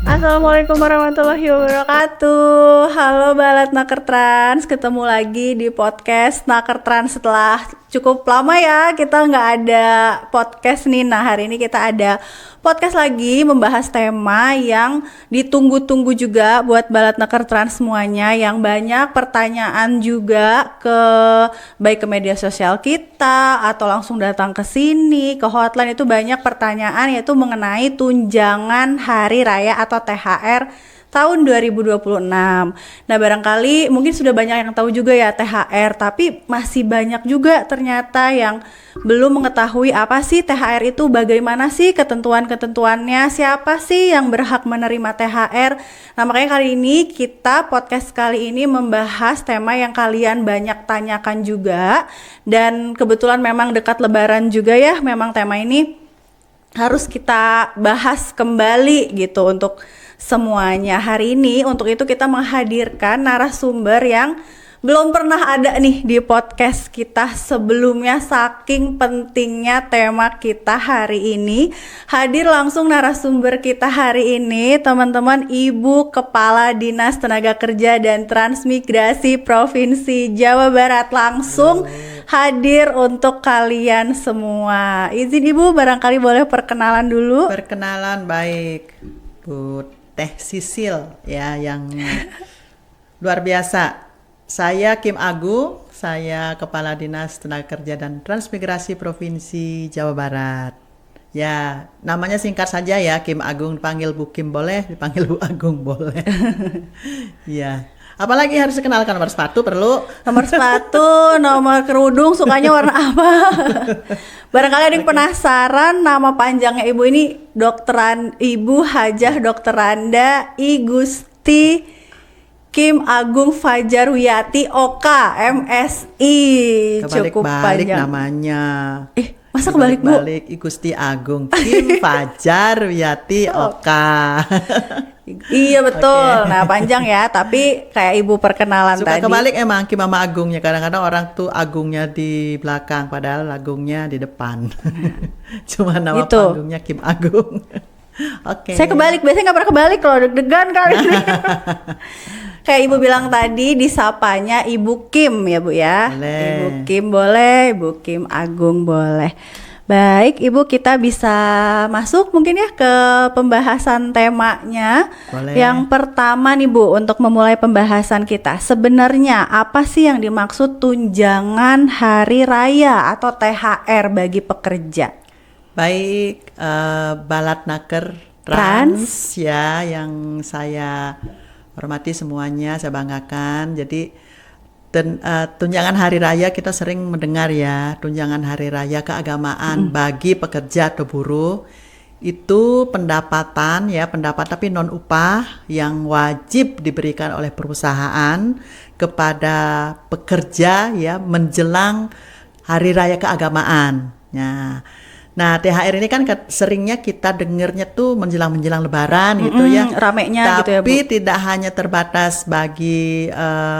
Assalamualaikum warahmatullahi wabarakatuh. Halo Balat Naker Trans, ketemu lagi di podcast Naker Trans setelah cukup lama ya kita nggak ada podcast nih. Nah hari ini kita ada podcast lagi membahas tema yang ditunggu-tunggu juga buat Balat Naker Trans semuanya, yang banyak pertanyaan juga baik ke media sosial kita atau langsung datang ke sini ke hotline. Itu banyak pertanyaan yaitu mengenai tunjangan hari raya atau THR tahun 2026. Nah barangkali mungkin sudah banyak yang tahu juga ya THR, tapi masih banyak juga ternyata yang belum mengetahui apa sih THR itu, bagaimana sih ketentuan-ketentuannya, siapa sih yang berhak menerima THR. Nah makanya kali ini podcast kali ini membahas tema yang kalian banyak tanyakan juga, dan kebetulan memang dekat Lebaran juga ya, memang tema ini harus kita bahas kembali gitu untuk semuanya. Hari ini untuk itu kita menghadirkan narasumber yang belum pernah ada nih di podcast kita sebelumnya, saking pentingnya tema kita hari ini. Hadir langsung narasumber kita hari ini, teman-teman, Ibu Kepala Dinas Tenaga Kerja dan Transmigrasi Provinsi Jawa Barat, langsung hadir untuk kalian semua. Izin Ibu barangkali boleh perkenalan dulu. Perkenalan, baik Bu Teh Sisil ya, yang luar biasa. Saya Kim Agung, saya Kepala Dinas Tenaga Kerja dan Transmigrasi Provinsi Jawa Barat. Ya, namanya singkat saja ya, Kim Agung. Dipanggil Bu Kim boleh, dipanggil Bu Agung boleh. Ya. Apalagi harus dikenalkan, nomor sepatu perlu? Nomor sepatu, nomor kerudung, sukanya warna apa? Barangkali ada yang penasaran, nama panjangnya Ibu ini Ibu Hajah Dr. Randa I Gusti Kim Agung Fajarwiyati OK MSI. Cukup panjang namanya. Masa kebalik Bu? Kebalik I Gusti Agung Kim Fajarwiyati OK. Iya betul. Okay. Nah panjang ya, tapi kayak Ibu perkenalan suka tadi. Suka kebalik emang Kim sama Agungnya. Kadang-kadang orang tuh Agungnya di belakang, padahal Agungnya di depan. Cuma nama gitu. Panggungnya Kim Agung. Oke. Saya kebalik, biasanya nggak pernah kebalik kalau deg-degan kali ini. Kayak Ibu bilang tadi, disapanya Ibu Kim ya Bu ya. Boleh. Ibu Kim boleh, Ibu Kim Agung boleh. Baik, Ibu, kita bisa masuk mungkin ya ke pembahasan temanya. Boleh. Yang pertama nih Bu, untuk memulai pembahasan kita, sebenarnya apa sih yang dimaksud tunjangan hari raya atau THR bagi pekerja? Baik, Balat Naker Trans ya, yang saya hormati semuanya, saya banggakan. Jadi tunjangan hari raya kita sering mendengar ya, tunjangan hari raya keagamaan bagi pekerja atau buruh itu pendapat tapi non upah yang wajib diberikan oleh perusahaan kepada pekerja ya menjelang hari raya keagamaan. Nah THR ini kan seringnya kita dengernya tuh menjelang Lebaran gitu ya, ramenya gitu ya Bu. Tapi tidak hanya terbatas bagi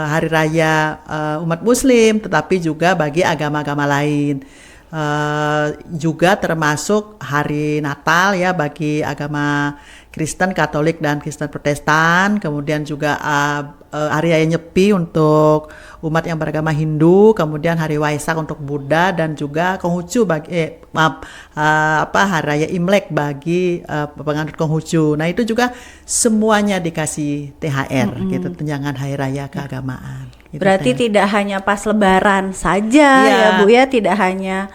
hari raya umat Muslim, tetapi juga bagi agama-agama lain. Juga termasuk hari Natal ya bagi agama Kristen, Katolik dan Kristen Protestan. Kemudian juga hari raya Nyepi untuk umat yang beragama Hindu, kemudian hari Waisak untuk Buddha, dan juga Konghucu hari raya Imlek bagi penganut Konghucu. Nah itu juga semuanya dikasih THR gitu, tunjangan hari raya keagamaan. Gitu, berarti tidak hanya pas Lebaran saja ya Bu ya, tidak hanya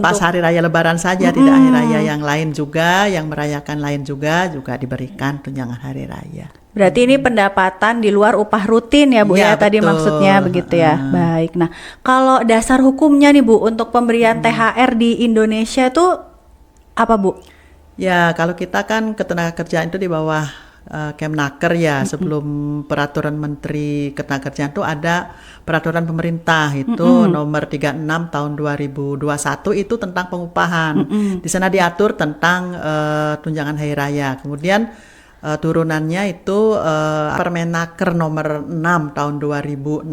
pas hari raya Lebaran saja, tidak hari raya yang lain juga, yang merayakan lain juga diberikan tunjangan hari raya. Berarti ini pendapatan di luar upah rutin ya Bu ya, tadi betul. Maksudnya begitu ya. Baik. Nah, kalau dasar hukumnya nih Bu untuk pemberian THR di Indonesia itu apa Bu? Ya, kalau kita kan ketenagakerjaan itu di bawah Kemnaker ya, sebelum peraturan Menteri Ketenagakerjaan itu ada peraturan pemerintah itu nomor 36 tahun 2021 itu tentang pengupahan. Di sana diatur tentang tunjangan hari raya. Kemudian turunannya itu Permenaker nomor 6 tahun 2016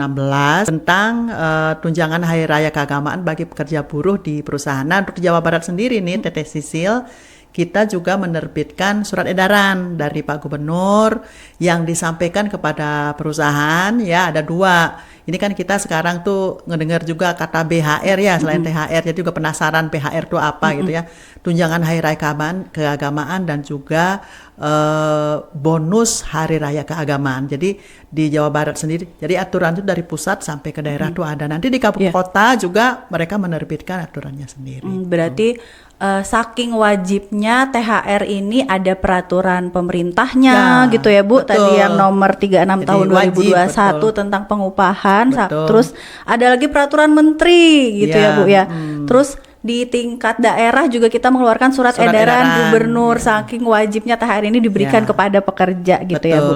tentang tunjangan hari raya keagamaan bagi pekerja buruh di perusahaan. Nah, untuk di Jawa Barat sendiri nih Teteh Sisil, kita juga menerbitkan surat edaran dari Pak Gubernur yang disampaikan kepada perusahaan, ya ada 2. Ini kan kita sekarang tuh ngedengar juga kata BHR ya, selain THR, jadi juga penasaran BHR itu apa gitu ya. Tunjangan Hari Raya Keagamaan dan juga bonus Hari Raya Keagamaan. Jadi di Jawa Barat sendiri, jadi aturan itu dari pusat sampai ke daerah tuh ada. Nanti di kabupaten kota juga mereka menerbitkan aturannya sendiri. Berarti saking wajibnya THR ini ada peraturan pemerintahnya gitu ya Bu. Betul. Tadi yang nomor 36 Jadi tahun 2021 wajib, tentang pengupahan. Betul. Terus ada lagi peraturan menteri gitu ya Bu ya. Hmm. Terus di tingkat daerah juga kita mengeluarkan surat edaran gubernur, saking wajibnya THR ini diberikan kepada pekerja gitu. Betul. Ya Bu.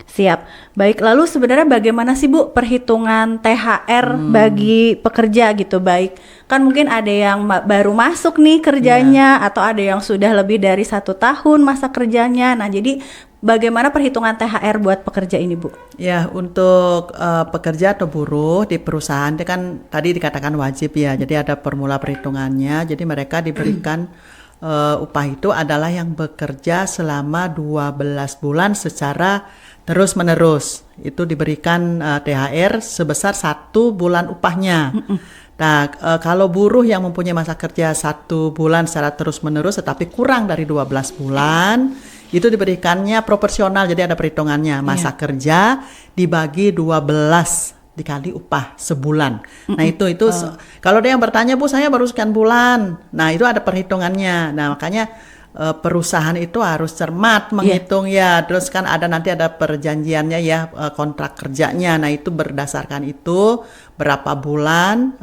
Siap. Baik, lalu sebenarnya bagaimana sih Bu perhitungan THR bagi pekerja gitu? Baik, kan mungkin ada yang baru masuk nih kerjanya, atau ada yang sudah lebih dari 1 tahun masa kerjanya. Nah, jadi bagaimana perhitungan THR buat pekerja ini Bu? Ya, untuk pekerja atau buruh di perusahaan itu kan tadi dikatakan wajib ya. Jadi ada formula perhitungannya. Jadi mereka diberikan upah itu adalah yang bekerja selama 12 bulan secara terus-menerus. Itu diberikan THR sebesar 1 bulan upahnya. Nah, kalau buruh yang mempunyai masa kerja 1 bulan secara terus-menerus tetapi kurang dari 12 bulan, itu diberikannya proporsional, jadi ada perhitungannya. Masa kerja dibagi 12 dikali upah sebulan. Nah, itu kalau ada yang bertanya, Bu, saya baru sekian bulan. Nah, itu ada perhitungannya. Nah, makanya perusahaan itu harus cermat menghitung ya. Terus kan nanti ada perjanjiannya ya, kontrak kerjanya. Nah, itu berdasarkan itu berapa bulan,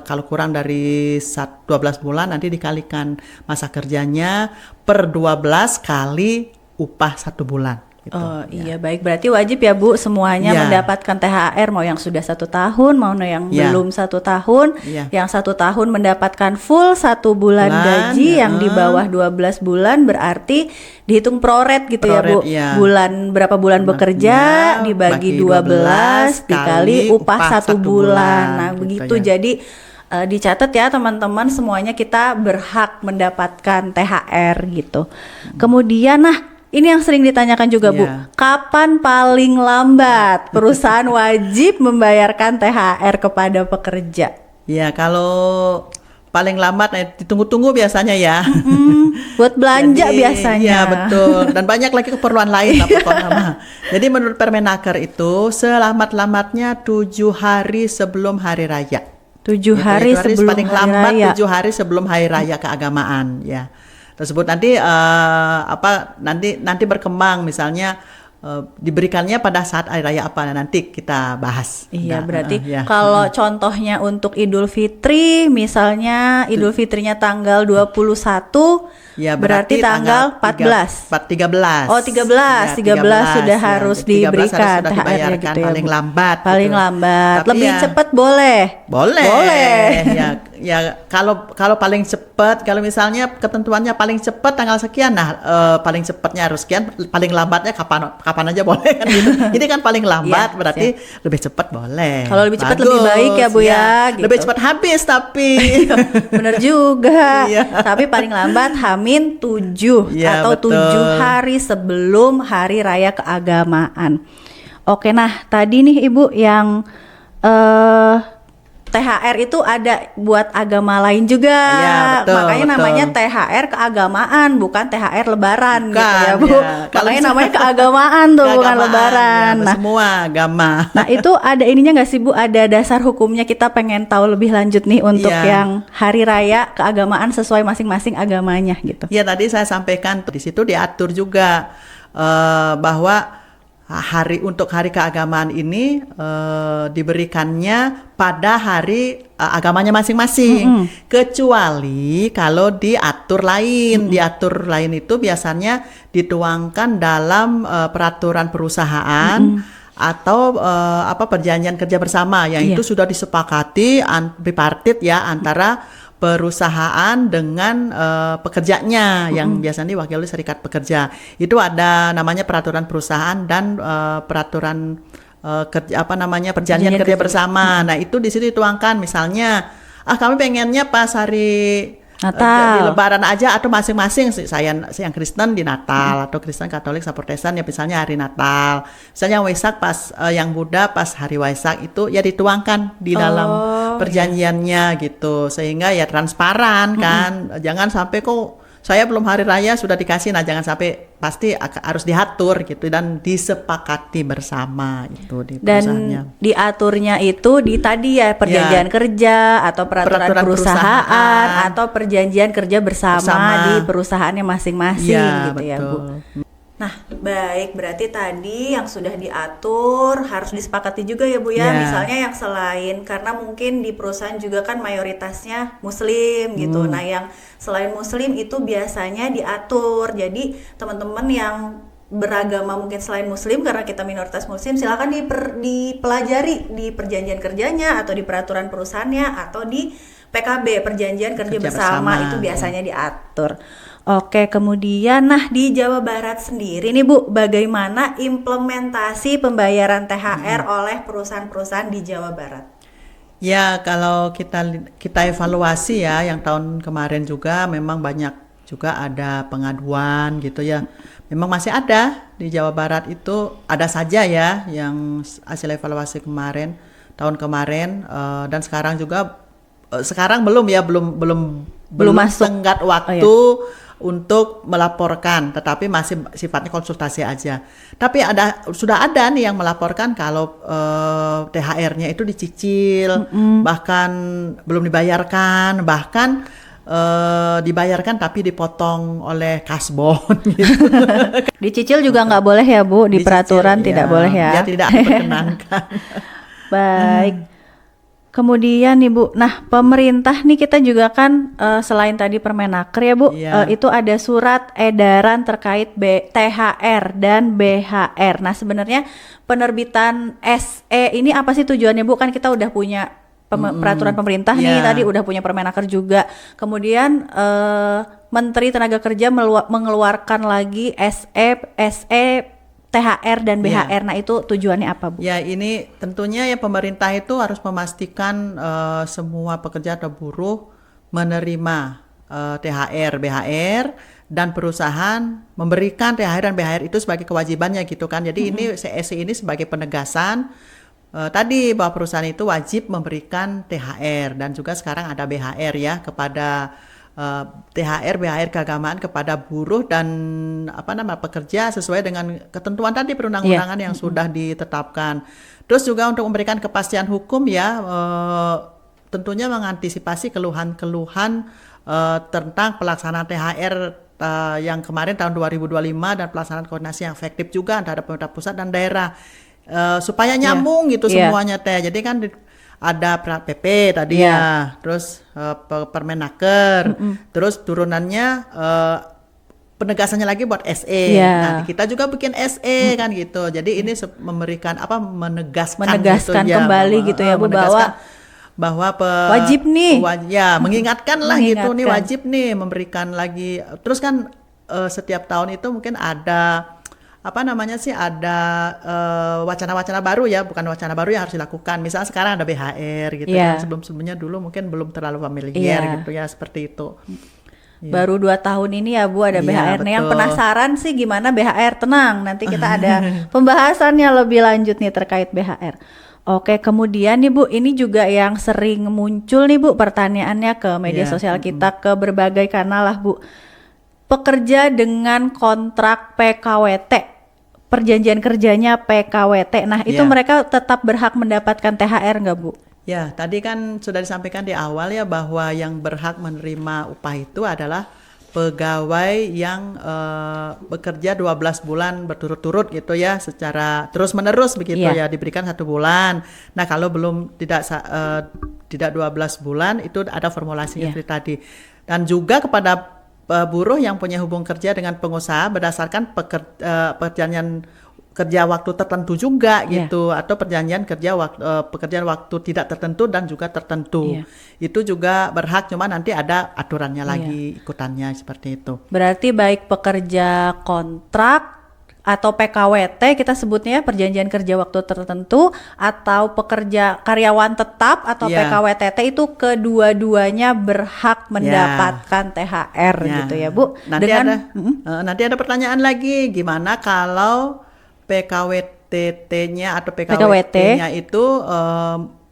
kalau kurang dari 12 bulan nanti dikalikan masa kerjanya per 12 kali upah 1 bulan. Gitu. Oh iya, baik, berarti wajib ya Bu semuanya mendapatkan THR, mau yang sudah 1 tahun, mau yang belum 1 tahun. Yang 1 tahun mendapatkan full 1 bulan gaji, yang di bawah 12 bulan berarti dihitung proret gitu ya Bu. Bulan berapa bulan bekerja dibagi 12 dikali upah 1 bulan. Nah begitu ya. Jadi dicatat ya teman-teman, semuanya kita berhak mendapatkan THR gitu. Kemudian ini yang sering ditanyakan juga Bu, kapan paling lambat perusahaan wajib membayarkan THR kepada pekerja? Ya, kalau paling lambat ditunggu-tunggu biasanya ya. Buat belanja biasanya. Ya, betul. Dan banyak lagi keperluan lain apa. Jadi menurut Permenaker itu selamat-lamatnya 7 hari sebelum hari raya. 7 hari sebelum paling hari lambat raya. 7 hari sebelum hari raya keagamaan ya. Tersebut nanti nanti berkembang, misalnya diberikannya pada saat hari raya apa, nanti kita bahas. Iya, berarti kalau contohnya untuk Idul Fitri, misalnya Idul Fitrinya tanggal 21, ya berarti tanggal 13. 13. Oh, 13 sudah harus diberikan THR-nya gitu ya. Paling lambat. Paling lambat. Tapi lebih cepat boleh. Boleh. Ya kalau paling cepat, kalau misalnya ketentuannya paling cepat tanggal sekian, paling cepatnya harus sekian, paling lambatnya kapan aja boleh kan gitu. Ini kan paling lambat berarti lebih cepat boleh. Kalau lebih cepat lebih baik ya Bu ya. Gitu. Lebih cepat habis tapi. Bener juga. Tapi paling lambat H-7 atau betul. 7 hari sebelum hari raya keagamaan. Oke, nah tadi nih Ibu yang THR itu ada buat agama lain juga, makanya namanya THR keagamaan, bukan THR lebaran gitu ya Bu. Makanya namanya keagamaan tuh, bukan lebaran. Ya, semua agama. Nah itu ada ininya nggak sih Bu? Ada dasar hukumnya, kita pengen tahu lebih lanjut nih untuk yang hari raya keagamaan sesuai masing-masing agamanya gitu. Ya, tadi saya sampaikan di situ diatur juga bahwa untuk hari keagamaan ini diberikannya pada hari agamanya masing-masing, kecuali kalau diatur lain. Diatur lain itu biasanya dituangkan dalam peraturan perusahaan atau perjanjian kerja bersama yang itu sudah disepakati bipartit ya antara perusahaan dengan pekerjanya yang biasanya diwakili serikat pekerja. Itu ada namanya peraturan perusahaan dan peraturan perjanjian kerja bersama. Nah, itu di situ dituangkan misalnya kami pengennya pas hari Natal. Di Lebaran aja atau masing-masing saya yang Kristen di Natal atau Kristen Katolik sama Protestan ya misalnya hari Natal. Misalnya Waisak pas yang Buddha pas hari Waisak itu ya dituangkan di dalam perjanjiannya gitu sehingga ya transparan kan. Jangan sampai kok saya belum hari raya sudah dikasih, nah jangan sampai, pasti harus diatur gitu dan disepakati bersama itu di perusahaannya. Dan diaturnya itu di tadi ya perjanjian kerja atau peraturan perusahaan atau perjanjian kerja bersama di perusahaannya masing-masing gitu betul. ya Bu. Nah, baik, berarti tadi yang sudah diatur harus disepakati juga ya Bu ya. Misalnya yang selain, karena mungkin di perusahaan juga kan mayoritasnya muslim gitu. Nah, yang selain muslim itu biasanya diatur. Jadi teman-teman yang beragama mungkin selain muslim, karena kita minoritas muslim, silakan dipelajari di perjanjian kerjanya atau di peraturan perusahaannya atau di PKB, perjanjian kerja bersama itu biasanya diatur. Oke, kemudian di Jawa Barat sendiri nih Bu, bagaimana implementasi pembayaran THR oleh perusahaan-perusahaan di Jawa Barat? Ya, kalau kita evaluasi ya, yang tahun kemarin juga memang banyak juga ada pengaduan gitu ya. Memang masih ada di Jawa Barat itu, ada saja ya yang hasil evaluasi tahun kemarin dan sekarang juga sekarang belum masuk tenggat waktu untuk melaporkan, tetapi masih sifatnya konsultasi aja. Tapi sudah ada nih yang melaporkan kalau THR-nya itu dicicil, bahkan belum dibayarkan, bahkan dibayarkan tapi dipotong oleh kasbon gitu. Dicicil juga nggak boleh ya Bu, di peraturan tidak boleh ya. Ya tidak diperkenankan. Baik. Kemudian nih Bu, pemerintah nih kita juga kan selain tadi Permenaker ya Bu, itu ada surat edaran terkait THR dan BHR. Nah sebenarnya penerbitan SE ini apa sih tujuannya Bu? Kan kita udah punya peraturan pemerintah nih, tadi udah punya Permenaker juga. Kemudian Menteri Tenaga Kerja mengeluarkan lagi SE THR dan BHR. Nah itu tujuannya apa Bu? Ya ini tentunya ya pemerintah itu harus memastikan semua pekerja atau buruh menerima THR, BHR dan perusahaan memberikan THR dan BHR itu sebagai kewajibannya gitu kan. Jadi ini CSI ini sebagai penegasan tadi bahwa perusahaan itu wajib memberikan THR dan juga sekarang ada BHR ya kepada THR, BHR keagamaan kepada buruh dan pekerja sesuai dengan ketentuan tadi perundang-undangan yang sudah ditetapkan. Terus juga untuk memberikan kepastian hukum ya, tentunya mengantisipasi keluhan-keluhan tentang pelaksanaan THR yang kemarin tahun 2025 dan pelaksanaan koordinasi yang efektif juga antara pemerintah pusat dan daerah supaya nyambung gitu semuanya teh. Jadi kan ada PP tadi ya, terus Permenaker, terus turunannya penegasannya lagi buat SE. Nah, kita juga bikin SE kan gitu. Jadi ini menegaskan gitu, kembali gitu ya Bu, bahwa wajib nih. Mengingatkan lah gitu nih, wajib nih memberikan lagi. Terus kan setiap tahun itu mungkin ada ada wacana-wacana baru ya, bukan wacana baru yang harus dilakukan. Misalnya sekarang ada BHR gitu kan, sebelum-sebelumnya dulu mungkin belum terlalu familiar gitu ya, seperti itu. Baru 2 tahun ini ya Bu ada BHR. Nih yang penasaran sih gimana BHR, tenang, nanti kita ada pembahasannya lebih lanjut nih terkait BHR. Oke, kemudian nih Bu, ini juga yang sering muncul nih Bu pertanyaannya ke media sosial kita, ke berbagai kanal lah Bu. Pekerja dengan kontrak PKWT, perjanjian kerjanya PKWT. Nah, itu mereka tetap berhak mendapatkan THR nggak Bu? Ya, tadi kan sudah disampaikan di awal ya bahwa yang berhak menerima upah itu adalah pegawai yang bekerja 12 bulan berturut-turut gitu ya, secara terus-menerus begitu ya, diberikan 1 bulan. Nah, kalau belum tidak 12 bulan itu ada formulasinya seperti tadi. Dan juga kepada buruh yang punya hubungan kerja dengan pengusaha berdasarkan perjanjian kerja waktu tertentu juga gitu, atau perjanjian kerja pekerjaan waktu tidak tertentu dan juga tertentu. Itu juga berhak, cuma nanti ada aturannya lagi ikutannya seperti itu. Berarti baik pekerja kontrak atau PKWT kita sebutnya perjanjian kerja waktu tertentu, atau pekerja karyawan tetap atau PKWTT, itu kedua-duanya berhak mendapatkan THR gitu ya Bu. Nanti ada pertanyaan lagi, gimana kalau PKWTT-nya atau PKWT-nya itu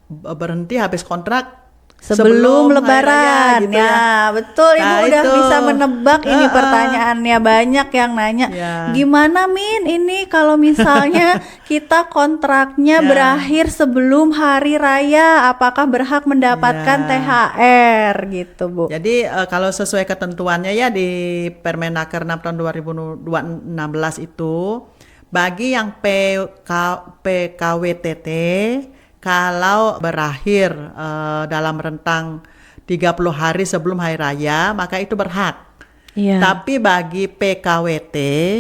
berhenti habis kontrak sebelum Lebaran gitu ya. Betul, Ibu udah bisa menebak ini pertanyaannya. Banyak yang nanya, gimana Min ini kalau misalnya kita kontraknya berakhir sebelum hari raya, apakah berhak mendapatkan THR gitu Bu? Jadi kalau sesuai ketentuannya ya di Permenaker 6 tahun 2016 itu, bagi yang PKWTT kalau berakhir dalam rentang 30 hari sebelum hari raya, maka itu berhak. Tapi bagi PKWT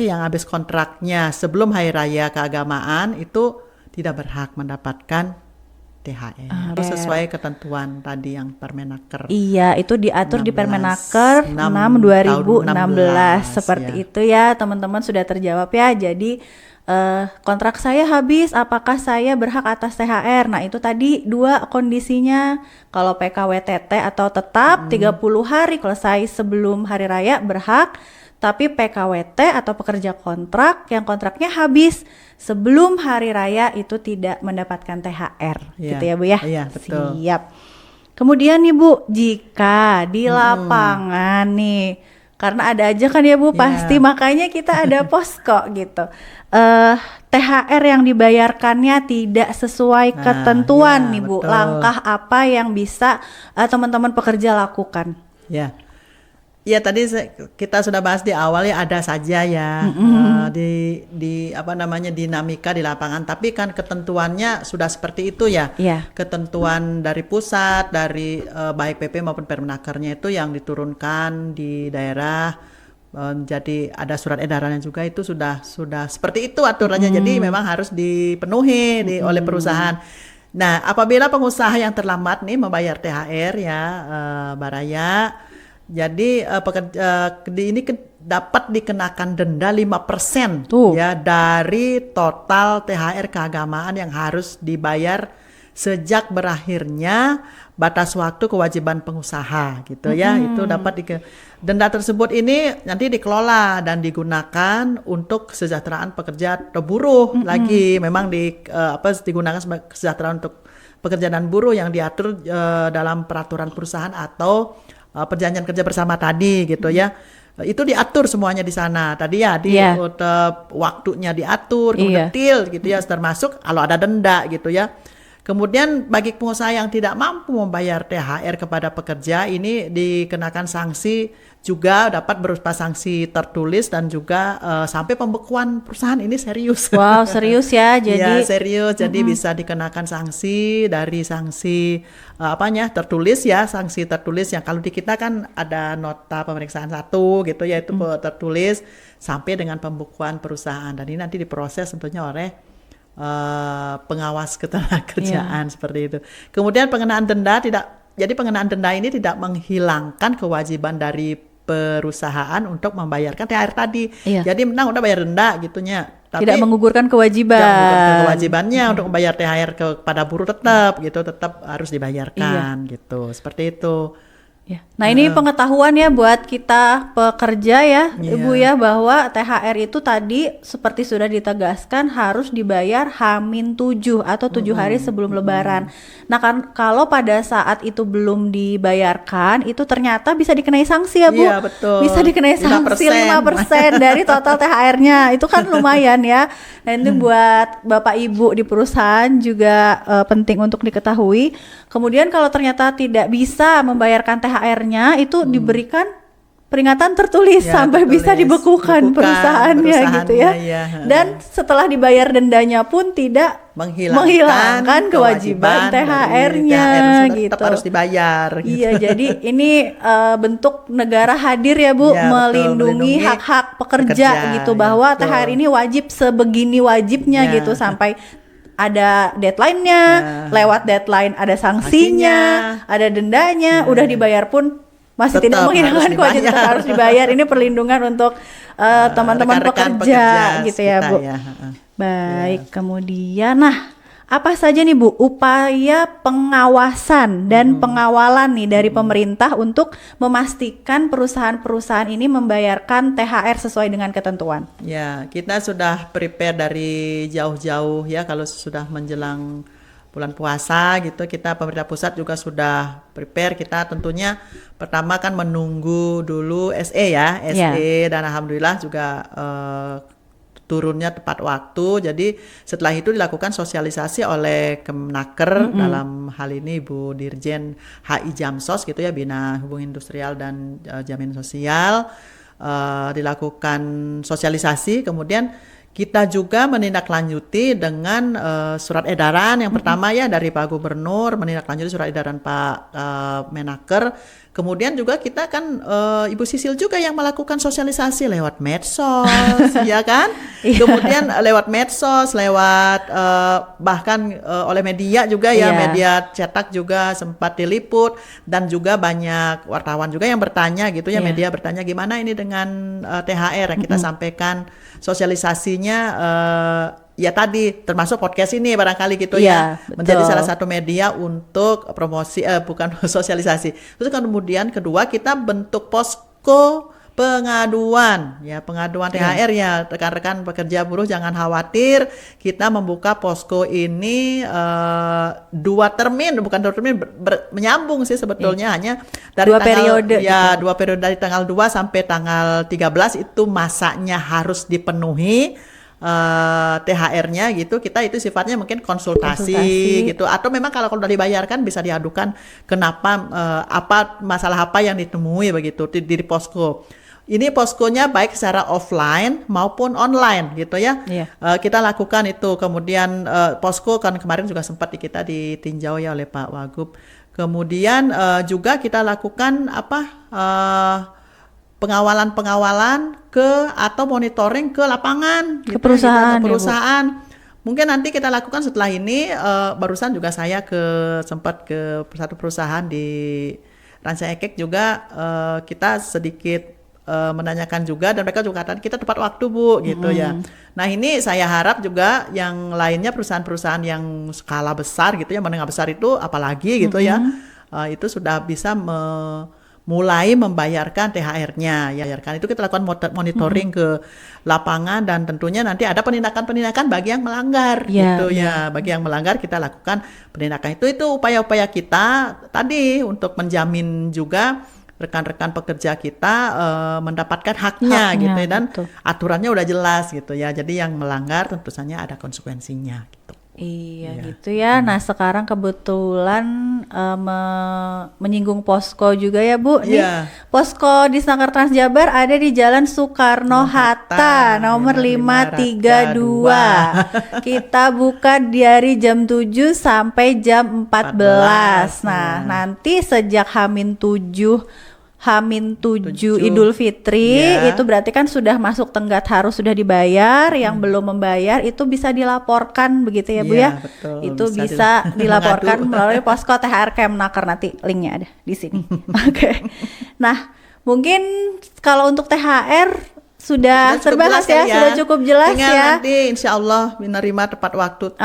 yang habis kontraknya sebelum hari raya keagamaan, itu tidak berhak mendapatkan THR. Itu sesuai ketentuan tadi yang Permenaker. Iya, itu diatur di Permenaker 6 2016. Seperti itu ya, teman-teman sudah terjawab ya. Jadi kontrak saya habis, apakah saya berhak atas THR? Nah itu tadi dua kondisinya. Kalau PKWTT atau tetap 30 hari selesai sebelum hari raya berhak. Tapi PKWT atau pekerja kontrak yang kontraknya habis sebelum hari raya itu tidak mendapatkan THR gitu ya Bu ya? Iya betul. Siap. Kemudian nih Bu, jika di lapangan nih, karena ada aja kan ya Bu, pasti makanya kita ada posko gitu. THR yang dibayarkannya tidak sesuai ketentuan nih Bu. Betul. Langkah apa yang bisa teman-teman pekerja lakukan? Ya tadi kita sudah bahas di awal ya, ada saja ya di apa namanya dinamika di lapangan, tapi kan ketentuannya sudah seperti itu ya. Ketentuan dari pusat, dari baik PP maupun Permenakernya itu yang diturunkan di daerah, jadi ada surat edarannya juga, itu sudah seperti itu aturannya. Jadi memang harus dipenuhi oleh perusahaan. Nah apabila pengusaha yang terlambat nih membayar THR ya Baraya, jadi ini dapat dikenakan denda 5% ya dari total THR keagamaan yang harus dibayar sejak berakhirnya batas waktu kewajiban pengusaha gitu ya. Itu dapat denda tersebut ini nanti dikelola dan digunakan untuk kesejahteraan pekerja atau buruh lagi. Memang digunakan sebagai kesejahteraan untuk pekerja dan buruh yang diatur dalam peraturan perusahaan atau perjanjian kerja bersama tadi gitu ya. Itu diatur semuanya di sana tadi ya, waktunya diatur detail gitu ya, termasuk kalau ada denda gitu ya. Kemudian bagi pengusaha yang tidak mampu membayar THR kepada pekerja, ini dikenakan sanksi juga, dapat berupa sanksi tertulis dan juga sampai pembekuan perusahaan. Ini serius. Wow, serius ya. Jadi serius. Jadi bisa dikenakan sanksi dari sanksi tertulis ya, sanksi tertulis yang kalau di kita kan ada nota pemeriksaan 1 gitu ya, itu tertulis sampai dengan pembekuan perusahaan, dan ini nanti diproses tentunya oleh pengawas ketenagakerjaan seperti itu. Kemudian pengenaan denda pengenaan denda ini tidak menghilangkan kewajiban dari perusahaan untuk membayarkan THR tadi. Jadi menang udah bayar denda gitunya, tapi tidak menggugurkan kewajiban. Tidak menggugurkan kewajibannya untuk membayar THR kepada buruh, tetap harus dibayarkan gitu. Seperti itu. Nah ini pengetahuan ya buat kita pekerja ya Ibu ya, bahwa THR itu tadi seperti sudah ditegaskan harus dibayar H-7 atau 7 hari sebelum Lebaran. Nah kan kalau pada saat itu belum dibayarkan, itu ternyata bisa dikenai sanksi ya Bu. Betul. Bisa dikenai sanksi 5% dari total THR-nya. Itu kan lumayan ya. Nah ini buat Bapak Ibu di perusahaan juga penting untuk diketahui. Kemudian kalau ternyata tidak bisa membayarkan THR-nya, itu diberikan peringatan tertulis sampai bisa dibekukan perusahaannya gitu ya. Dan setelah dibayar dendanya pun tidak menghilangkan kewajiban THR-nya gitu. Tetap harus dibayar. Iya, jadi ini bentuk negara hadir ya Bu, melindungi hak-hak pekerja gitu, bahwa THR ini wajib sebegini wajibnya gitu, sampai ada deadline-nya, lewat deadline ada sanksinya, ada dendanya, udah dibayar pun masih Tetap tidak menghilangkan harus kewajiban, tetap dibayar. harus dibayar. Ini perlindungan untuk teman-teman rekan-rekan pekerja gitu ya, kita Bu. ya. Baik, kemudian apa saja nih Bu upaya pengawasan dan pengawalan nih dari pemerintah untuk memastikan perusahaan-perusahaan ini membayarkan THR sesuai dengan ketentuan? Ya, kita sudah prepare dari jauh-jauh ya, kalau sudah menjelang bulan puasa gitu, kita pemerintah pusat juga sudah prepare. Kita tentunya pertama kan menunggu dulu SE ya, SE dan alhamdulillah juga turunnya tepat waktu. Jadi setelah itu dilakukan sosialisasi oleh Kemenaker, dalam hal ini Ibu Dirjen HI Jamsos gitu ya, Bina Hubungan Industrial dan Jaminan Sosial, dilakukan sosialisasi. Kemudian kita juga menindaklanjuti dengan surat edaran yang pertama ya dari Pak Gubernur, menindaklanjuti surat edaran Pak Menaker. Kemudian juga kita kan Ibu Sisil juga yang melakukan sosialisasi lewat medsos, ya kan? Kemudian lewat medsos, lewat bahkan oleh media juga ya, media cetak juga sempat diliput, dan juga banyak wartawan juga yang bertanya gitu ya, media bertanya gimana ini dengan THR yang kita sampaikan sosialisasinya. Ya tadi termasuk podcast ini barangkali gitu ya, menjadi salah satu media untuk promosi bukan sosialisasi. Terus kemudian kedua kita bentuk posko pengaduan ya, pengaduan THR ya, rekan-rekan pekerja buruh jangan khawatir, kita membuka posko ini 2 termin, bukan 2 termin, menyambung sih sebetulnya, hanya dari 2 periode ya gitu. 2 periode dari tanggal 2 sampai tanggal 13 itu masanya harus dipenuhi THR-nya gitu. Kita itu sifatnya mungkin konsultasi gitu, atau memang kalau udah dibayarkan bisa diadukan kenapa apa masalah apa yang ditemui begitu di posko. Ini poskonya baik secara offline maupun online gitu ya. Kita lakukan itu. Kemudian posko kan kemarin juga sempat kita ditinjau ya oleh Pak Wagub. Kemudian juga kita lakukan pengawalan atau monitoring ke lapangan ke perusahaan, ke perusahaan. Mungkin nanti kita lakukan setelah ini. Barusan juga saya sempat ke satu perusahaan di Ranca Ekek juga, kita sedikit menanyakan juga, dan mereka juga katakan kita tepat waktu Bu gitu ya. Nah ini saya harap juga yang lainnya perusahaan-perusahaan yang skala besar gitu ya, menengah besar itu apalagi gitu ya, itu sudah bisa mulai membayarkan THR-nya ya. Itu kita lakukan monitoring ke lapangan, dan tentunya nanti ada penindakan-penindakan bagi yang melanggar gitu ya. Bagi yang melanggar kita lakukan penindakan. Itu upaya-upaya kita tadi untuk menjamin juga rekan-rekan pekerja kita mendapatkan haknya gitu ya, dan aturannya udah jelas gitu ya. Jadi yang melanggar tentu saja ada konsekuensinya gitu. Iya gitu ya. Nah sekarang kebetulan menyinggung posko juga ya Bu. Nih posko di Snaker Trans Jabar ada di Jalan Soekarno-Hatta nomor 532. Kita buka dari jam 7 sampai jam 14. Nah nanti sejak H-7 Idul Fitri itu berarti kan sudah masuk tenggat harus sudah dibayar. Yang belum membayar itu bisa dilaporkan begitu ya Bu ya. Betul, itu bisa dilaporkan melalui posko THR Kemenaker, nanti linknya ada di sini. Oke. Nah mungkin kalau untuk THR sudah terbahas ya, sudah cukup jelas. Tinggal ya. Nanti insya Allah menerima tepat waktu,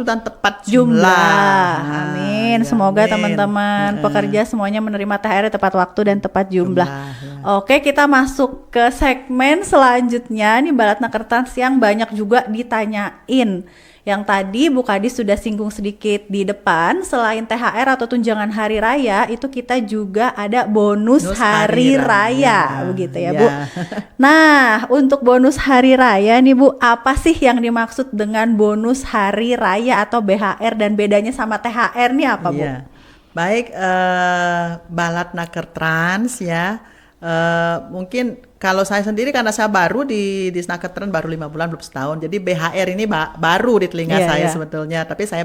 dan tepat jumlah. Amin. Semoga amin. teman-teman pekerja semuanya menerima THR tepat waktu dan tepat jumlah. Oke, kita masuk ke segmen selanjutnya nih, Balat Naker Trans yang banyak juga ditanyain. Yang tadi Bu Kadis sudah singgung sedikit di depan, selain THR atau tunjangan hari raya, itu kita juga ada bonus hari raya, begitu ya Bu. Nah, untuk bonus hari raya nih Bu, apa sih yang dimaksud dengan bonus hari raya atau BHR, dan bedanya sama THR nih apa Bu? Baik, Balat Naker Trans ya. Mungkin kalau saya sendiri karena saya baru di Snaker Trans baru 5 bulan, belum setahun, jadi BHR ini baru di telinga saya sebetulnya, tapi saya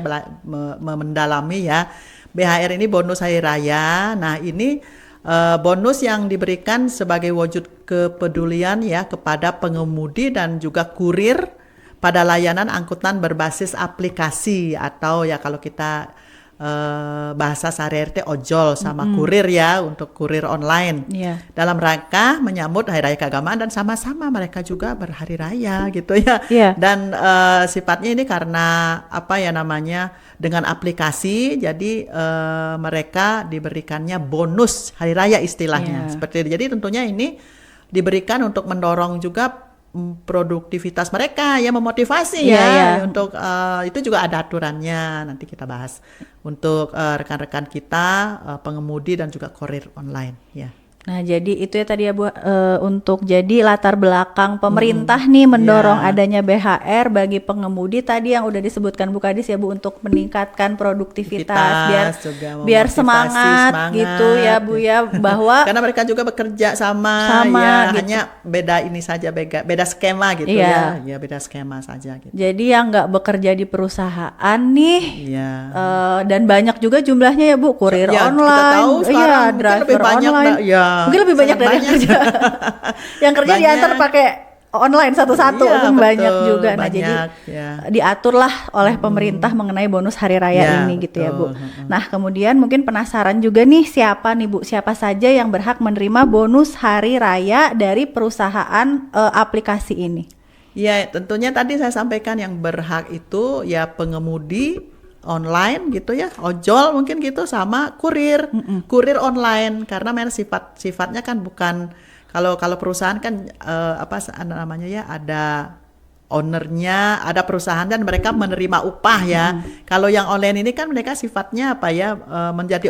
mendalami ya. BHR ini bonus hari raya. Nah ini bonus yang diberikan sebagai wujud kepedulian ya kepada pengemudi dan juga kurir pada layanan angkutan berbasis aplikasi, atau ya kalau kita bahasa sehari-hari ojol sama kurir ya, untuk kurir online. Iya. Dalam rangka menyambut Hari Raya Keagamaan dan sama-sama mereka juga berhari raya gitu ya. Iya. Dan sifatnya ini karena apa ya namanya, dengan aplikasi, jadi mereka diberikannya bonus hari raya istilahnya. Iya. Seperti itu. Jadi tentunya ini diberikan untuk mendorong juga produktivitas mereka ya, memotivasi Iya, ya, iya. untuk itu juga ada aturannya, nanti kita bahas untuk rekan-rekan kita pengemudi dan juga kurir online ya. Nah, jadi itu ya tadi ya Bu, untuk jadi latar belakang pemerintah nih mendorong Iya. adanya BHR bagi pengemudi tadi yang udah disebutkan Bu Kadis ya Bu, untuk meningkatkan produktivitas biar Juga biar memotivasi, semangat gitu ya Bu ya, bahwa karena mereka juga bekerja sama Sama, ya, gitu. hanya beda ini saja, beda skema gitu Iya. ya beda skema saja gitu. jadi yang nggak bekerja di perusahaan nih Iya. dan banyak juga jumlahnya ya Bu, kurir Ya, kita online, tahu sekarang mungkin driver lebih banyak, online, ya, mungkin lebih banyak sangat dari yang banyak. kerja, yang kerja Banyak. diantar pakai online satu-satu Iya, kan banyak betul, juga. Nah, jadi banyak, ya. diaturlah oleh pemerintah mengenai bonus hari raya Ya, ini gitu ya Bu. betul. Nah, kemudian mungkin penasaran juga nih, siapa nih Bu, siapa saja yang berhak menerima bonus hari raya dari perusahaan aplikasi ini? Ya, tentunya tadi saya sampaikan yang berhak itu ya pengemudi online gitu ya, ojol mungkin gitu, sama kurir online, karena memang sifatnya kan bukan, kalau perusahaan kan apa namanya ya, ada ownernya, ada perusahaan dan mereka menerima upah ya. Kalau yang online ini kan mereka sifatnya apa ya, menjadi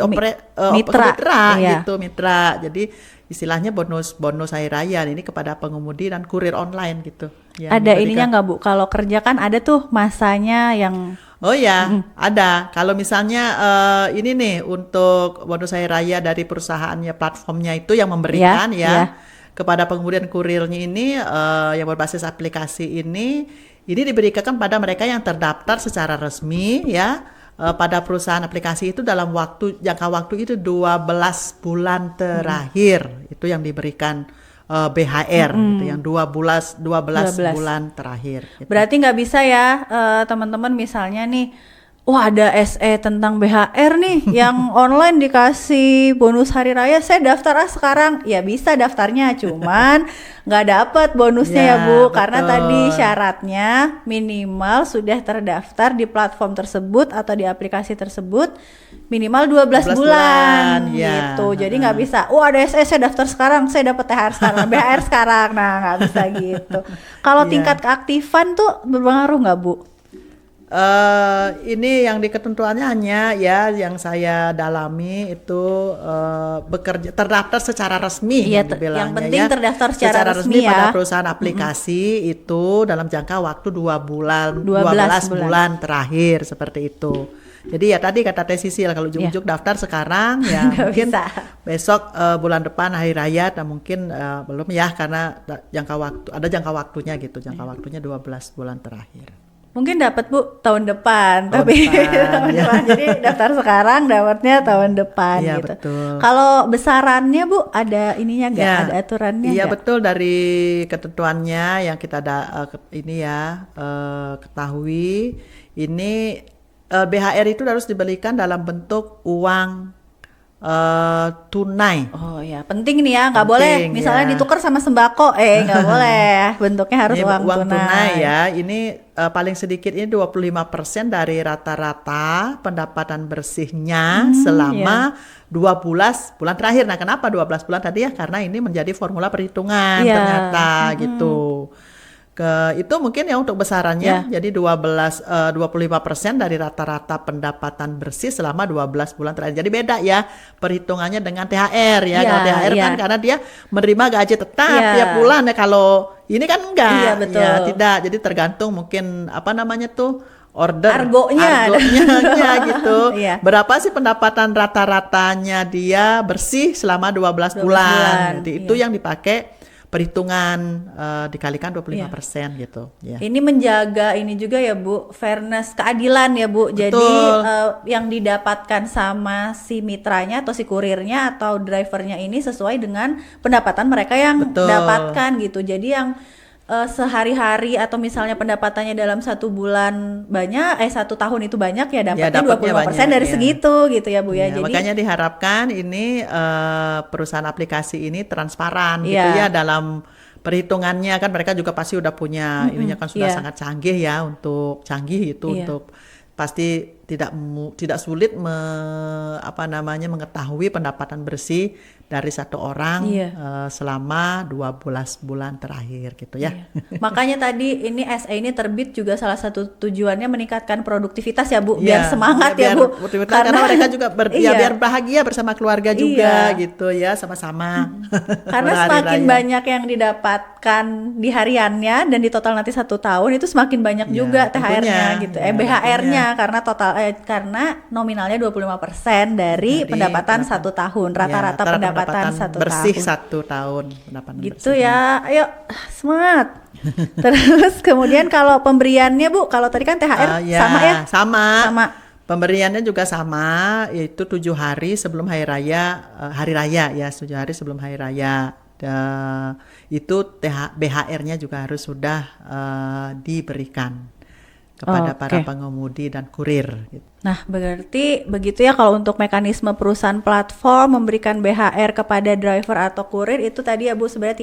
mitra, iya. gitu, mitra. Jadi istilahnya bonus hari raya ini kepada pengemudi dan kurir online gitu. Ya, Ada ininya nggak Bu? Kalau kerja kan ada tuh masanya yang Oh ya, ada. Kalau misalnya ini nih untuk bonus hari raya dari perusahaannya, platformnya itu yang memberikan Iya. kepada pengemudi dan kurirnya ini yang berbasis aplikasi ini diberikan pada mereka yang terdaftar secara resmi ya pada perusahaan aplikasi itu dalam jangka waktu itu 12 bulan terakhir itu yang diberikan BHR gitu, yang 12 bulan terakhir gitu. berarti nggak bisa ya teman-teman, misalnya nih, wah ada SE tentang BHR nih yang online dikasih bonus hari raya, saya daftar sekarang. Ya bisa daftarnya, cuman nggak dapat bonusnya ya Ya, Bu, karena betul. tadi syaratnya minimal sudah terdaftar di platform tersebut atau di aplikasi tersebut minimal 12 bulan ya. gitu. Jadi nggak bisa, wah ada SE saya daftar sekarang, saya dapat THR sekarang, BHR sekarang. Nah, nggak bisa gitu. Kalau Ya. tingkat keaktifan tuh berpengaruh nggak Bu? Ini yang di ketentuannya hanya ya yang saya dalami itu bekerja terdaftar secara resmi Iya, yang dibilangnya, yang penting ya. terdaftar secara resmi ya. pada perusahaan aplikasi itu dalam jangka waktu 12 bulan terakhir seperti itu. Jadi ya tadi kata Teh Sisil, kalau ujuk-ujuk daftar sekarang ya Nggak mungkin bisa. besok bulan depan hari raya, dan mungkin belum ya, karena jangka waktunya gitu, jangka waktunya 12 bulan terakhir. Mungkin dapat Bu tahun depan, Tahun tapi depan, tahun ya. depan. Jadi daftar sekarang, dapatnya tahun depan Iya, gitu. betul. Kalau besarannya Bu, ada ininya nggak? Ya, Ada aturannya iya nggak? betul, dari ketentuannya yang kita ketahui ini BHR itu harus diberikan dalam bentuk uang tunai. Oh ya, penting nih ya, nggak boleh Penting, misalnya ya. ditukar sama sembako, nggak boleh. Bentuknya harus Ini uang tunai. ya. Ini paling sedikit ini 25% dari rata-rata pendapatan bersihnya selama 12 bulan terakhir. Nah, kenapa 12 bulan tadi ya? Karena ini menjadi formula perhitungan Iya. ternyata gitu. Itu mungkin ya untuk besarannya, jadi 25% dari rata-rata pendapatan bersih selama 12 bulan terakhir. Jadi beda ya perhitungannya dengan THR ya. Iya, Kalau THR kan karena dia menerima gaji tetap Iya. tiap bulan ya, kalau ini kan enggak. Iya, betul. Ya, tidak. Jadi tergantung mungkin apa namanya tuh, order Argonya ya, gitu. Iya. Berapa sih pendapatan rata-ratanya dia bersih selama 12 12 bulan. bulan, Jadi itu iya. yang dipakai perhitungan dikalikan 25% gitu ya. Ini menjaga ini juga ya Bu, fairness, keadilan ya Bu. Jadi Betul. yang didapatkan sama si mitranya atau si kurirnya atau drivernya ini sesuai dengan pendapatan mereka yang Betul. dapatkan gitu. Jadi yang sehari-hari atau misalnya pendapatannya dalam 1 bulan banyak, 1 tahun itu banyak ya dapatnya dapatnya 25% banyak, dari ya. segitu gitu ya Bu ya. Ya, Jadi makanya diharapkan ini perusahaan aplikasi ini transparan gitu Iya. ya dalam perhitungannya, kan mereka juga pasti udah punya ininya kan sudah iya. sangat canggih ya, untuk canggih itu Iya. untuk pasti tidak sulit mengetahui pendapatan bersih dari satu orang Iya. selama 12 bulan terakhir gitu ya. Iya. Makanya tadi ini SE ini terbit juga salah satu tujuannya meningkatkan produktivitas ya Bu, biar Iya, semangat biar ya Bu. karena mereka juga Iya. biar bahagia bersama keluarga juga Iya. gitu ya, sama-sama. Karena berhari semakin raya. banyak yang didapatkan di hariannya dan di total nanti 1 tahun itu semakin banyak Ya, juga tentunya. THR-nya gitu. Ya, BHR-nya karena nominalnya 25% dari pendapatan 1 tahun, rata-rata Ya, pendapatan 1 bersih tahun. 1 tahun pendapatan Gitu bersih. ya. Ayo semangat. Terus kemudian kalau pemberiannya Bu, kalau tadi kan THR Ya, sama ya? sama. Pemberiannya juga sama, yaitu 7 hari sebelum hari raya ya, 7 hari sebelum hari raya. Itu BHR-nya juga harus sudah diberikan kepada para pengemudi dan kurir. Gitu. Nah, berarti begitu ya kalau untuk mekanisme perusahaan platform memberikan BHR kepada driver atau kurir itu tadi ya Bu, sebenarnya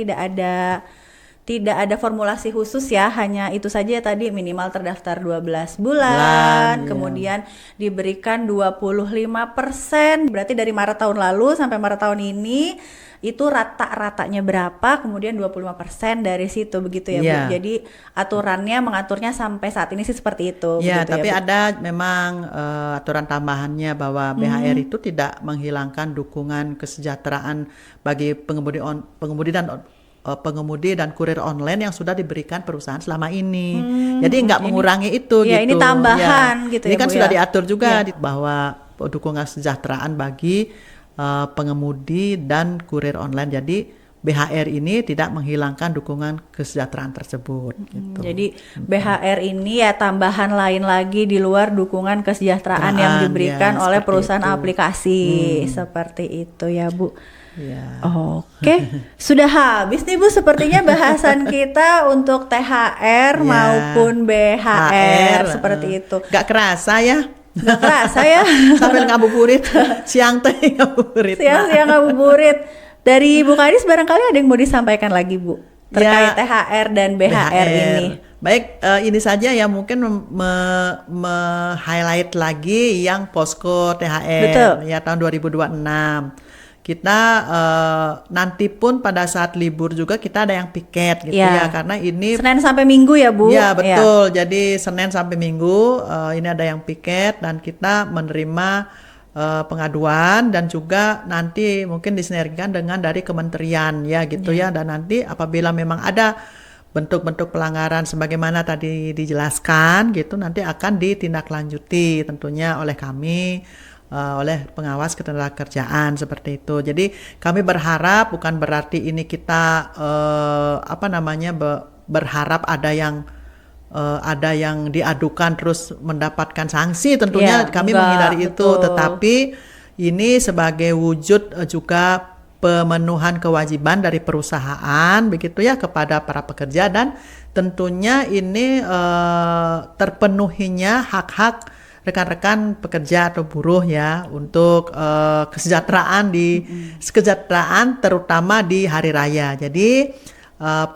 tidak ada formulasi khusus ya, hanya itu saja tadi minimal terdaftar 12 bulan, Iya. kemudian diberikan 25%, berarti dari Maret tahun lalu sampai Maret tahun ini itu rata-ratanya berapa, kemudian 25% dari situ begitu ya Bu. Iya. Jadi aturannya mengaturnya sampai saat ini sih seperti itu. Ya, begitu tapi Bu? ada memang aturan tambahannya bahwa BHR itu tidak menghilangkan dukungan kesejahteraan bagi pengemudi dan kurir online yang sudah diberikan perusahaan selama ini. Jadi nggak mengurangi itu ya, gitu. ini tambahan gitu ini ya, kan Bu, sudah ya. diatur juga Iya. bahwa dukungan kesejahteraan bagi pengemudi dan kurir online. Jadi BHR ini tidak menghilangkan dukungan kesejahteraan tersebut. Gitu. Jadi BHR ini ya tambahan lain lagi di luar dukungan kesejahteraan yang diberikan ya, oleh seperti perusahaan itu. aplikasi seperti itu ya Bu. Ya. Oke, sudah habis nih Bu sepertinya bahasan kita untuk THR Ya. maupun BHR seperti itu. Gak kerasa ya. Gak kerasa ya. Sambil ngabuburit siang teh ngabuburit. Siang-siang ngabuburit. Dari Bu Kadis barangkali ada yang mau disampaikan lagi Bu terkait Ya, THR dan BHR ini. Baik, ini saja ya mungkin highlight lagi yang posko THR Betul. ya tahun 2026. Kita nanti pun pada saat libur juga kita ada yang piket gitu Ya. ya, karena ini Senin sampai Minggu ya Bu? ya betul. Jadi Senin sampai Minggu ini ada yang piket dan kita menerima pengaduan dan juga nanti mungkin disinergikan dengan dari kementerian ya gitu ya, dan nanti apabila memang ada bentuk-bentuk pelanggaran sebagaimana tadi dijelaskan gitu nanti akan ditindaklanjuti tentunya oleh kami, oleh pengawas ketenagakerjaan seperti itu. Jadi kami berharap bukan berarti ini kita berharap ada yang diadukan terus mendapatkan sanksi, tentunya Ya, kami enggak, menghindari itu, betul. tetapi ini sebagai wujud juga pemenuhan kewajiban dari perusahaan begitu ya kepada para pekerja, dan tentunya ini terpenuhinya hak-hak rekan-rekan pekerja atau buruh ya untuk kesejahteraan kesejahteraan terutama di hari raya. Jadi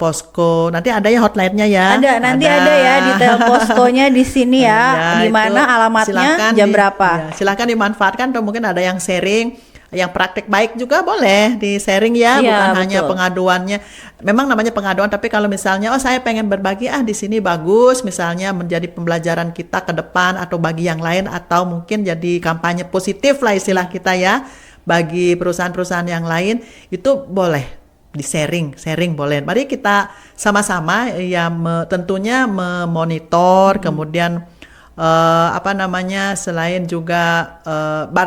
posko nanti ada ya hotline-nya ya. Nanti ada ya detail poskonya di sini ya. Di itu mana alamatnya, silakan jam berapa? Ya, silakan dimanfaatkan, atau mungkin ada yang sharing, yang praktik baik juga boleh di sharing ya, Iya, bukan betul. hanya pengaduannya. Memang namanya pengaduan, tapi kalau misalnya saya pengen berbagi di sini bagus, misalnya menjadi pembelajaran kita ke depan atau bagi yang lain, atau mungkin jadi kampanye positif lah istilah kita ya bagi perusahaan-perusahaan yang lain, itu boleh di sharing boleh. Mari kita sama-sama ya tentunya memonitor, kemudian selain juga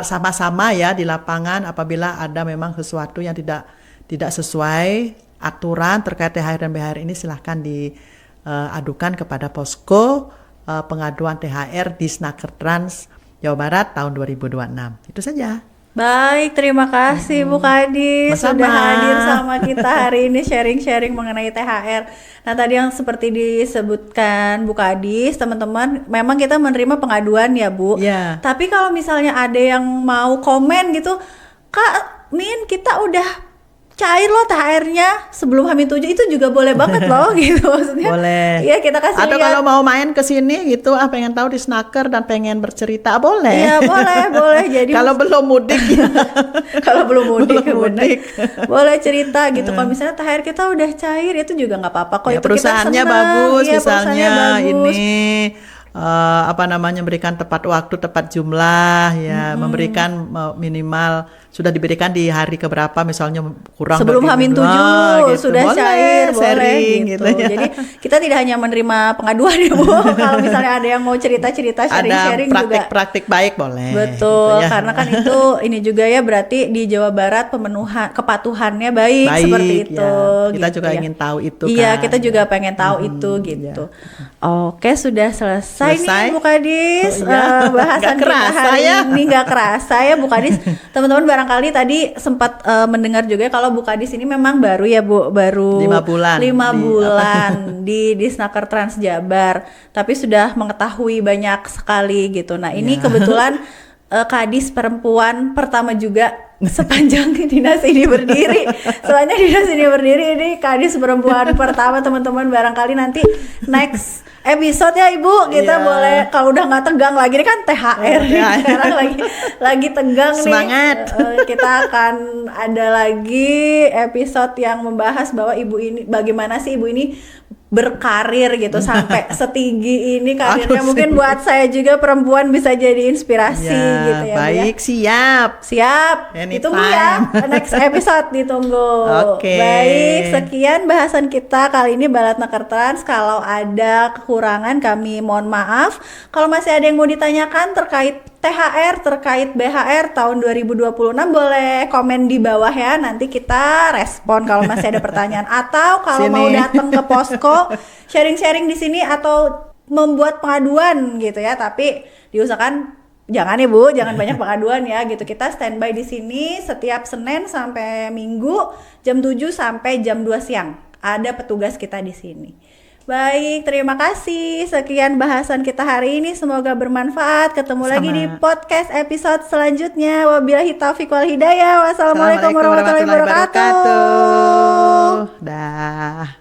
sama-sama ya di lapangan apabila ada memang sesuatu yang tidak sesuai aturan terkait THR dan BHR ini, silahkan diadukan kepada posko pengaduan THR di Snakertrans Jawa Barat tahun 2026. Itu saja. Baik, terima kasih Bu Kadis Sama-sama. sudah hadir sama kita hari ini sharing-sharing mengenai THR. Nah, tadi yang seperti disebutkan Bu Kadis, teman-teman, memang kita menerima pengaduan ya, Bu. Iya. Tapi kalau misalnya ada yang mau komen gitu, Kak Min, kita udah cair loh THR-nya sebelum H-7, itu juga boleh banget loh gitu maksudnya. Boleh. Iya, kita kasih Atau lihat. kalau mau main ke sini gitu, pengen tahu di Snaker dan pengen bercerita, boleh. Iya, boleh. Jadi Kalau belum mudik ya. kalau belum mudik, Belum bener. mudik. Boleh cerita gitu. Kalau misalnya THR kita udah cair, itu juga nggak apa-apa kok. Ya, Itu perusahaannya kita senang. bagus, Iya, perusahaannya misalnya bagus. ini memberikan tepat waktu, tepat jumlah, ya, memberikan minimal sudah diberikan di hari keberapa, misalnya kurang Sebelum dari H-7 gitu. sudah Boleh, cair, sharing boleh gitu. ya. Jadi kita tidak hanya menerima pengaduan ya Bu. Kalau misalnya ada yang mau cerita-cerita, Ada sharing-sharing juga. praktik-praktik baik boleh. Betul, gitu ya. karena kan itu ini juga ya berarti di Jawa Barat kepatuhannya baik, seperti Baik, itu. ya. Kita gitu juga ya. ingin tahu itu Iya, kan, kita ya. juga pengen tahu itu gitu. Oke, sudah selesai Selesai? nih Bu Kadis. Oh, iya. Bahasan Nggak kita kerasa hari ya. ini nggak kerasa ya Bu Kadis. Teman-teman barangkali tadi sempat mendengar juga kalau Bu Kadis ini memang baru ya Bu, baru 5 bulan. 5 Di- bulan di Snaker Trans Jabar, tapi sudah mengetahui banyak sekali gitu. Nah, ini Ya. kebetulan Kadis perempuan pertama juga sepanjang dinas ini berdiri. Sepanjang dinas ini berdiri, ini Kadis perempuan pertama, teman-teman. Barangkali nanti next episode ya Ibu, kita Iya. boleh, kalau udah nggak tegang lagi, ini kan THR nih, THR. sekarang lagi tegang Semangat. nih. Kita akan ada lagi episode yang membahas bahwa ibu ini, bagaimana sih ibu ini berkarir gitu sampai setinggi ini karirnya. Aku Mungkin sih. buat saya juga perempuan bisa jadi inspirasi Ya, gitu ya Bu, ya. baik, siap. Siap, Anytime. ditunggu ya, next episode ditunggu. Oke. Baik, sekian bahasan kita kali ini Balat Naker Trans. Kalau ada kekurangan kami mohon maaf. Kalau masih ada yang mau ditanyakan terkait THR, terkait BHR tahun 2026, boleh komen di bawah ya. Nanti kita respon kalau masih ada pertanyaan. Atau kalau Sini. mau datang ke posko, sharing-sharing di sini atau membuat pengaduan gitu ya. Tapi diusahakan jangan ya Bu, jangan banyak pengaduan ya gitu. Kita standby di sini setiap Senin sampai Minggu jam 7 sampai jam 2 siang. Ada petugas kita di sini. Baik, terima kasih. Sekian bahasan kita hari ini. Semoga bermanfaat. Ketemu lagi di podcast episode selanjutnya. Wabillahi taufiq wal hidayah. Wassalamualaikum warahmatullahi wabarakatuh. Dah.